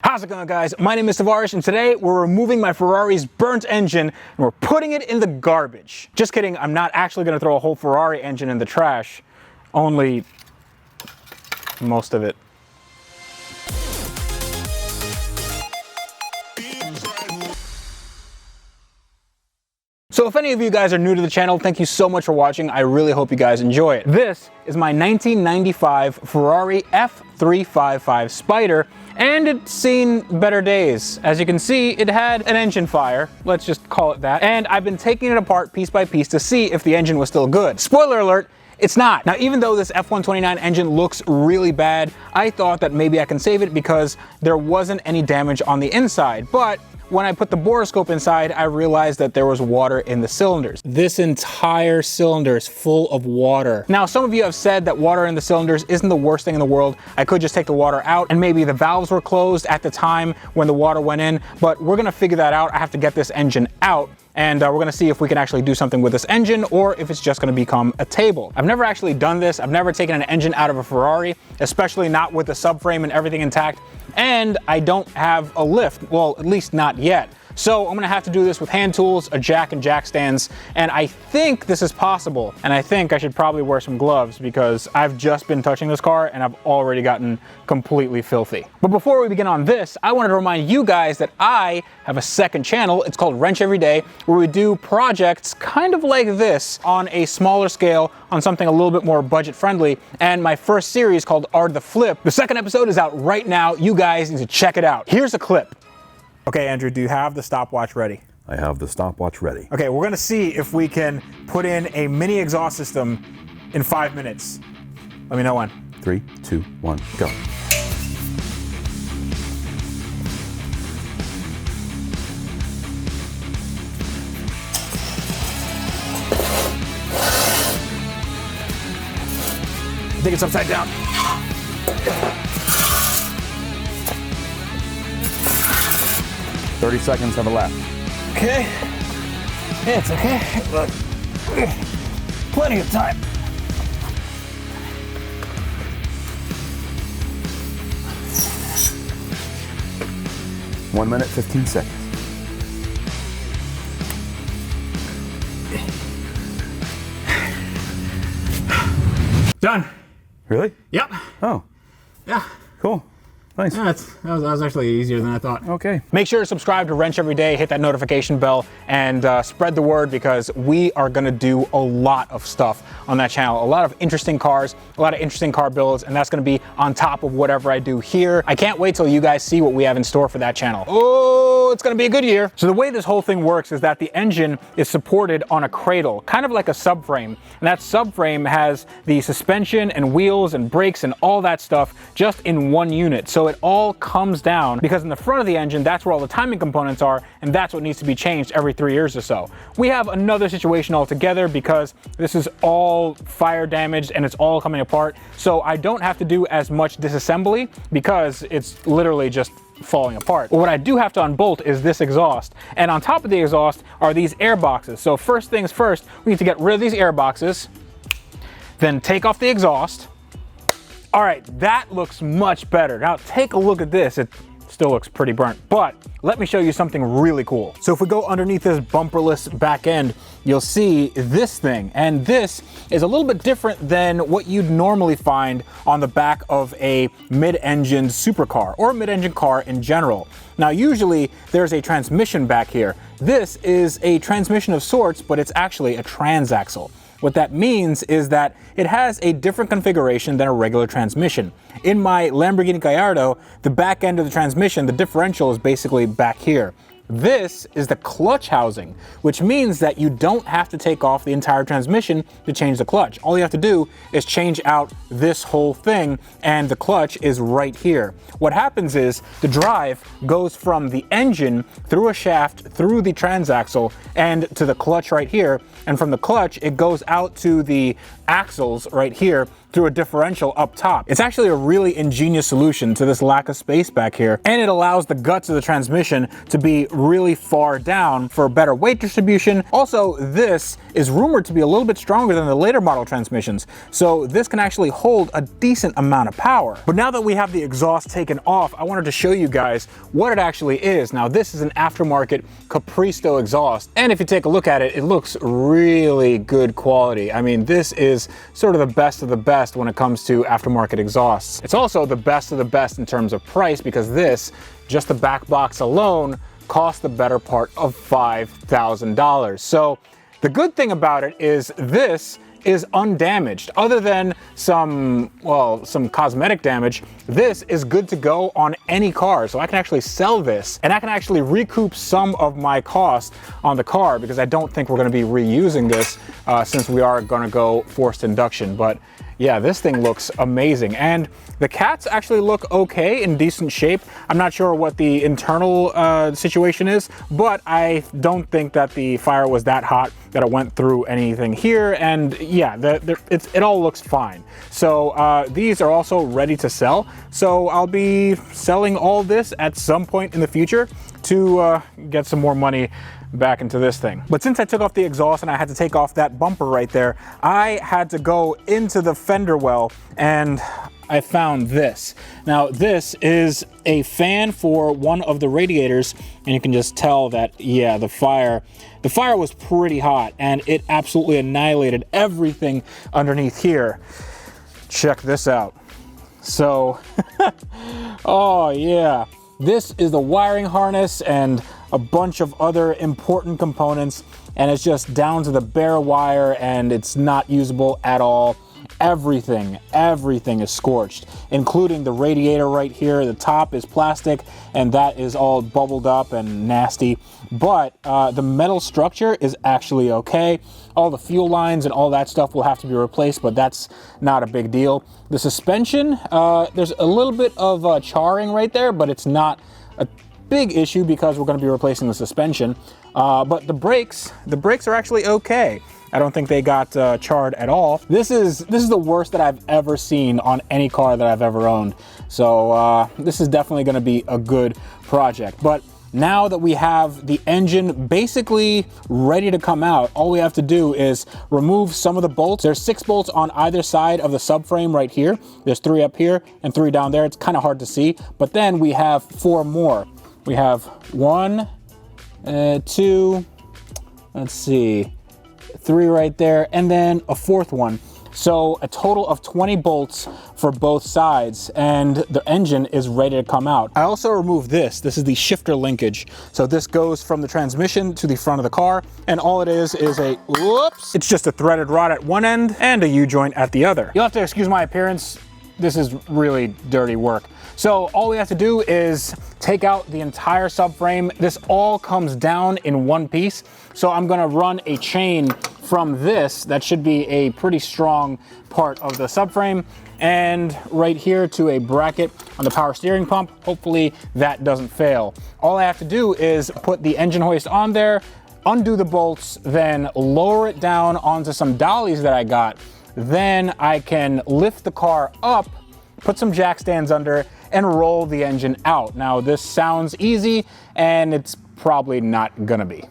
How's it going, guys? My name is Tavarish, and today we're removing my Ferrari's burnt engine and we're putting it in the garbage. Just kidding, I'm not actually going to throw a whole Ferrari engine in the trash, only most of it. So if any of you guys are new to the channel, thank you so much for watching. I really hope you guys enjoy it. This is my 1995 Ferrari F355 Spider, and it's seen better days. As you can see, it had an engine fire, let's just call it that, and I've been taking it apart piece by piece to see if the engine was still good. Spoiler alert, it's not. Now, even though this F129 engine looks really bad, I thought that maybe I can save it because there wasn't any damage on the inside, but when I put the borescope inside, I realized that there was water in the cylinders. This entire cylinder is full of water. Now, some of you have said that water in the cylinders isn't the worst thing in the world. I could just take the water out and maybe the valves were closed at the time when the water went in, but we're gonna figure that out. I have to get this engine out, and we're gonna see if we can actually do something with this engine or if it's just gonna become a table. I've never actually done this. I've never taken an engine out of a Ferrari, especially not with the subframe and everything intact. And I don't have a lift, well, at least not yet. So I'm gonna have to do this with hand tools, a jack and jack stands, and I think this is possible. And I think I should probably wear some gloves because I've just been touching this car and I've already gotten completely filthy. But before we begin on this, I wanted to remind you guys that I have a second channel. It's called Wrench Every Day, where we do projects kind of like this on a smaller scale, on something a little bit more budget friendly. And my first series called Art of the Flip, the second episode is out right now. You guys need to check it out. Here's a clip. Okay, Andrew, do you have the stopwatch ready? I have the stopwatch ready. Okay, we're gonna see if we can put in a mini exhaust system in 5 minutes. Let me know when. 3, 2, 1, go. I think it's upside down. 30 seconds have elapsed. Okay. Yeah, it's okay. Look. Plenty of time. One minute, 15 seconds. Done. Really? Yep. Oh, Yeah. cool. Nice. Yeah, that was actually easier than I thought. Okay. Make sure to subscribe to Wrench Every Day, hit that notification bell, and spread the word because we are gonna do a lot of stuff on that channel. A lot of interesting cars, a lot of interesting car builds, and that's gonna be on top of whatever I do here. I can't wait till you guys see what we have in store for that channel. Oh, it's gonna be a good year. So the way this whole thing works is that the engine is supported on a cradle, kind of like a subframe. And that subframe has the suspension and wheels and brakes and all that stuff just in one unit. So it all comes down because in the front of the engine, that's where all the timing components are, and that's what needs to be changed every 3 years or so. We have another situation altogether because this is all fire damaged and it's all coming apart. So I don't have to do as much disassembly because it's literally just falling apart. But what I do have to unbolt is this exhaust. And on top of the exhaust are these air boxes. So first things first, we need to get rid of these air boxes, then take off the exhaust. All right, that looks much better. Now take a look at this. It still looks pretty burnt, but let me show you something really cool. So if we go underneath this bumperless back end, you'll see this thing. And this is a little bit different than what you'd normally find on the back of a mid-engine supercar or a mid-engine car in general. Now, usually there's a transmission back here. This is a transmission of sorts, but it's actually a transaxle. What that means is that it has a different configuration than a regular transmission. In my Lamborghini Gallardo, the back end of the transmission, the differential is basically back here. This is the clutch housing, which means that you don't have to take off the entire transmission to change the clutch. All you have to do is change out this whole thing, and the clutch is right here. What happens is the drive goes from the engine through a shaft, through the transaxle, and to the clutch right here. And from the clutch, it goes out to the axles right here, through a differential up top. It's actually a really ingenious solution to this lack of space back here, and it allows the guts of the transmission to be really far down for better weight distribution. Also, this is rumored to be a little bit stronger than the later model transmissions, so this can actually hold a decent amount of power. But now that we have the exhaust taken off, I wanted to show you guys what it actually is. Now, this is an aftermarket Capristo exhaust, and if you take a look at it, it looks really good quality. I mean, this is sort of the best of the best when it comes to aftermarket exhausts. It's also the best of the best in terms of price, because this, just the back box alone, cost the better part of $5,000. So the good thing about it is this is undamaged. Other than some cosmetic damage, this is good to go on any car. So I can actually sell this, and I can actually recoup some of my cost on the car, because I don't think we're going to be reusing this since we are going to go forced induction. But yeah, this thing looks amazing, and the cats actually look okay, in decent shape. I'm not sure what the internal situation is, but I don't think that the fire was that hot that it went through anything here, and yeah, it all looks fine. So these are also ready to sell, so I'll be selling all this at some point in the future to get some more money back into this thing. But since I took off the exhaust and I had to take off that bumper right there, I had to go into the fender well, and I found this. Now, this is a fan for one of the radiators, and you can just tell that, yeah, the fire was pretty hot, and it absolutely annihilated everything underneath here. Check this out. So, oh yeah, this is the wiring harness and a bunch of other important components, and it's just down to the bare wire, and it's not usable at all. Everything is scorched, including the radiator right here. The top is plastic, and that is all bubbled up and nasty, but the metal structure is actually okay. All the fuel lines and all that stuff will have to be replaced, but that's not a big deal. The suspension, there's a little bit of charring right there, but it's not a big issue because we're going to be replacing the suspension. But the brakes are actually okay. I don't think they got charred at all. This is the worst that I've ever seen on any car that I've ever owned. So this is definitely going to be a good project. But now that we have the engine basically ready to come out, all we have to do is remove some of the bolts. There's 6 bolts on either side of the subframe right here. There's 3 up here and 3 down there. It's kind of hard to see, but then we have 4 more. We have 1, 2, let's see, 3 right there, and then a 4th one. So a total of 20 bolts for both sides, and the engine is ready to come out. I also removed this. This is the shifter linkage. So this goes from the transmission to the front of the car, and all it is a, whoops, it's just a threaded rod at one end and a U-joint at the other. You'll have to excuse my appearance. This is really dirty work. So all we have to do is take out the entire subframe. This all comes down in one piece. So I'm gonna run a chain from this, that should be a pretty strong part of the subframe, and right here to a bracket on the power steering pump. Hopefully that doesn't fail. All I have to do is put the engine hoist on there, undo the bolts, then lower it down onto some dollies that I got. Then I can lift the car up, put some jack stands under, and roll the engine out. Now, this sounds easy, and it's probably not gonna be.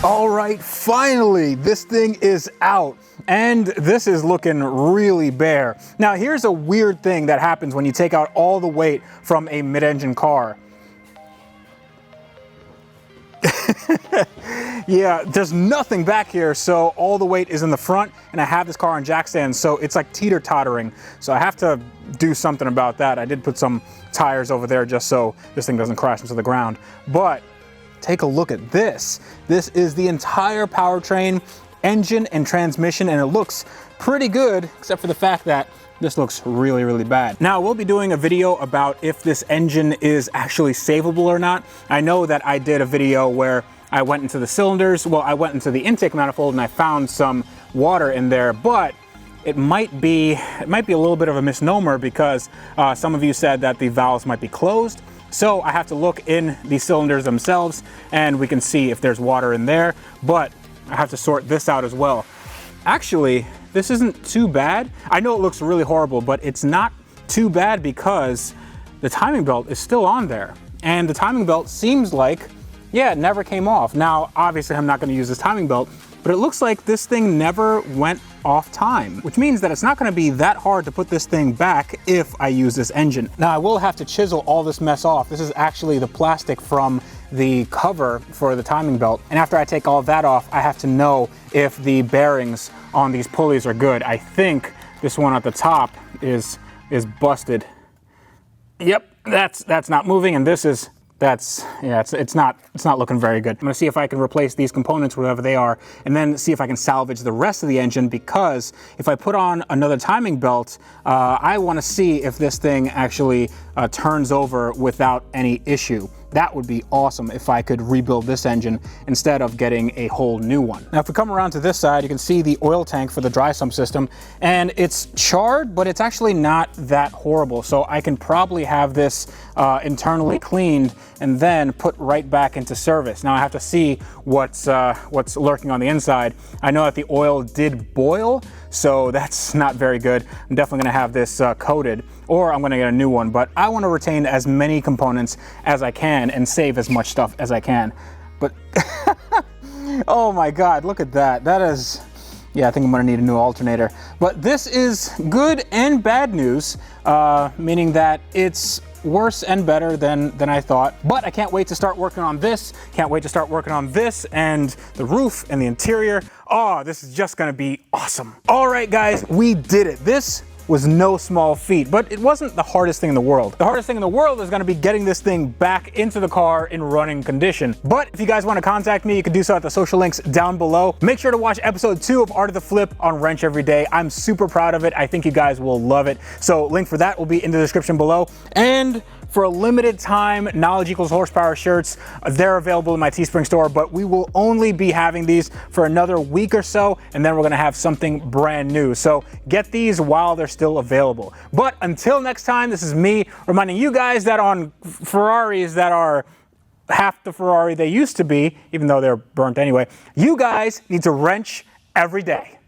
All right, finally, this thing is out. And this is looking really bare. Now, here's a weird thing that happens when you take out all the weight from a mid-engine car. Yeah, there's nothing back here, so all the weight is in the front, and I have this car on jack stands, so it's like teeter-tottering. So I have to do something about that. I did put some tires over there just so this thing doesn't crash into the ground. But take a look at this. This is the entire powertrain, engine and transmission, and it looks pretty good, except for the fact that this looks really, really bad. Now, we'll be doing a video about if this engine is actually savable or not. I know that I did a video where I went into the cylinders, well, I went into the intake manifold and I found some water in there, but it might be a little bit of a misnomer because some of you said that the valves might be closed. So I have to look in the cylinders themselves and we can see if there's water in there, but I have to sort this out as well. Actually, this isn't too bad. I know it looks really horrible, but it's not too bad because the timing belt is still on there. And the timing belt seems like, yeah, it never came off. Now, obviously I'm not gonna use this timing belt, but it looks like this thing never went off time, which means that it's not gonna be that hard to put this thing back if I use this engine. Now, I will have to chisel all this mess off. This is actually the plastic from the cover for the timing belt. And after I take all of that off, I have to know if the bearings on these pulleys are good. I think this one at the top is busted. Yep, that's not moving, and this is, it's not looking very good. I'm gonna see if I can replace these components, whatever they are, and then see if I can salvage the rest of the engine, because if I put on another timing belt, I wanna see if this thing actually turns over without any issue. That would be awesome if I could rebuild this engine instead of getting a whole new one. Now, if we come around to this side, you can see the oil tank for the dry sump system, and it's charred, but it's actually not that horrible. So I can probably have this internally cleaned and then put right back into service. Now I have to see what's lurking on the inside. I know that the oil did boil, so that's not very good. I'm definitely gonna have this coated, or I'm gonna get a new one, but I wanna retain as many components as I can and save as much stuff as I can. But, oh my God, look at that. That is, yeah, I think I'm gonna need a new alternator. But this is good and bad news, meaning that it's worse and better than I thought. But I can't wait to start working on this. Can't wait to start working on this and the roof and the interior. Oh, this is just gonna be awesome. All right, guys, we did it. This was no small feat, but it wasn't the hardest thing in the world. The hardest thing in the world is gonna be getting this thing back into the car in running condition. But if you guys wanna contact me, you can do so at the social links down below. Make sure to watch episode 2 of Art of the Flip on Wrench Every Day. I'm super proud of it. I think you guys will love it. So link for that will be in the description below. And for a limited time, Knowledge Equals Horsepower shirts, they're available in my Teespring store, but we will only be having these for another week or so, and then we're gonna have something brand new. So get these while they're still available. But until next time, this is me reminding you guys that on Ferraris that are half the Ferrari they used to be, even though they're burnt anyway, you guys need to wrench every day.